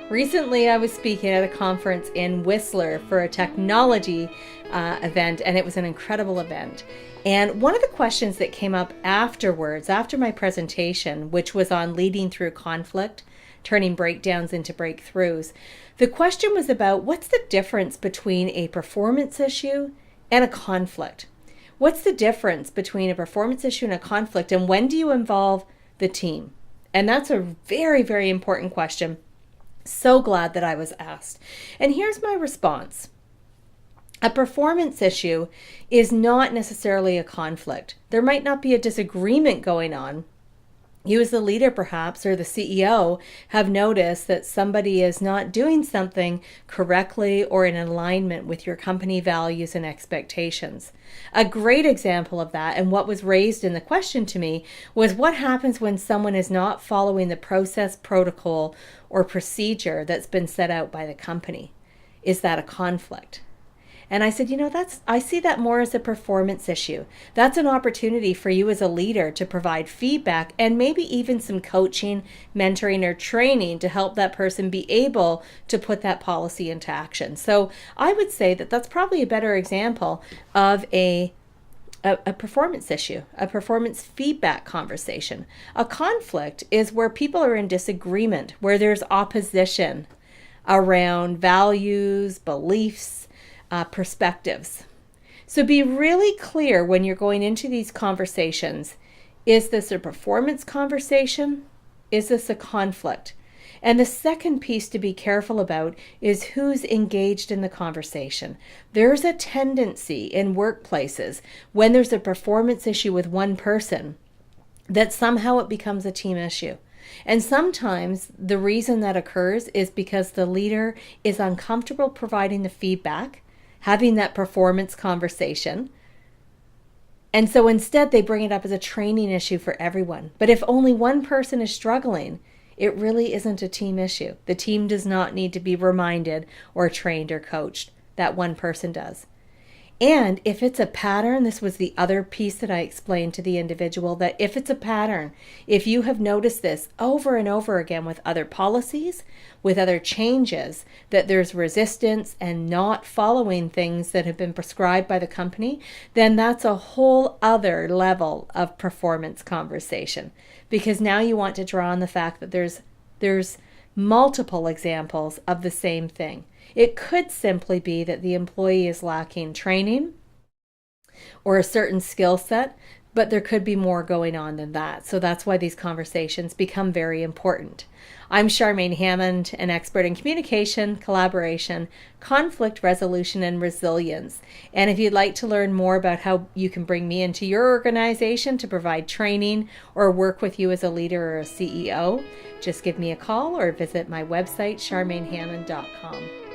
Recently, I was speaking at a conference in Whistler for a technology event, and it was an incredible event. And one of the questions that came up afterwards, after my presentation, which was on leading through conflict, turning breakdowns into breakthroughs, the question was about what's the difference between a performance issue and a conflict? What's the difference between a performance issue and a conflict, and when do you involve the team? And that's a very, very important question. So glad that I was asked. And here's my response. A performance issue is not necessarily a conflict. There might not be a disagreement going on. You as the leader perhaps, or the CEO, have noticed that somebody is not doing something correctly or in alignment with your company values and expectations. A great example of that, and what was raised in the question to me, was what happens when someone is not following the process, protocol, or procedure that's been set out by the company. Is that a conflict? And I said, I see that more as a performance issue. That's an opportunity for you as a leader to provide feedback and maybe even some coaching, mentoring, or training to help that person be able to put that policy into action. So I would say that that's probably a better example of a performance issue, a performance feedback conversation. A conflict is where people are in disagreement, where there's opposition around values, beliefs, perspectives. So be really clear when you're going into these conversations. Is this a performance conversation? Is this a conflict? And the second piece to be careful about is who's engaged in the conversation. There's a tendency in workplaces when there's a performance issue with one person that somehow it becomes a team issue. And sometimes the reason that occurs is because the leader is uncomfortable providing the feedback, having that performance conversation. And so instead they bring it up as a training issue for everyone. But if only one person is struggling, it really isn't a team issue. The team does not need to be reminded or trained or coached. That one person does. And if it's a pattern, this was the other piece that I explained to the individual, that if it's a pattern, if you have noticed this over and over again with other policies, with other changes, that there's resistance and not following things that have been prescribed by the company, then that's a whole other level of performance conversation. Because now you want to draw on the fact that there's multiple examples of the same thing. It could simply be that the employee is lacking training or a certain skill set, but there could be more going on than that. So that's why these conversations become very important. I'm Charmaine Hammond, an expert in communication, collaboration, conflict resolution, and resilience. And if you'd like to learn more about how you can bring me into your organization to provide training or work with you as a leader or a CEO, just give me a call or visit my website, charmainehammond.com.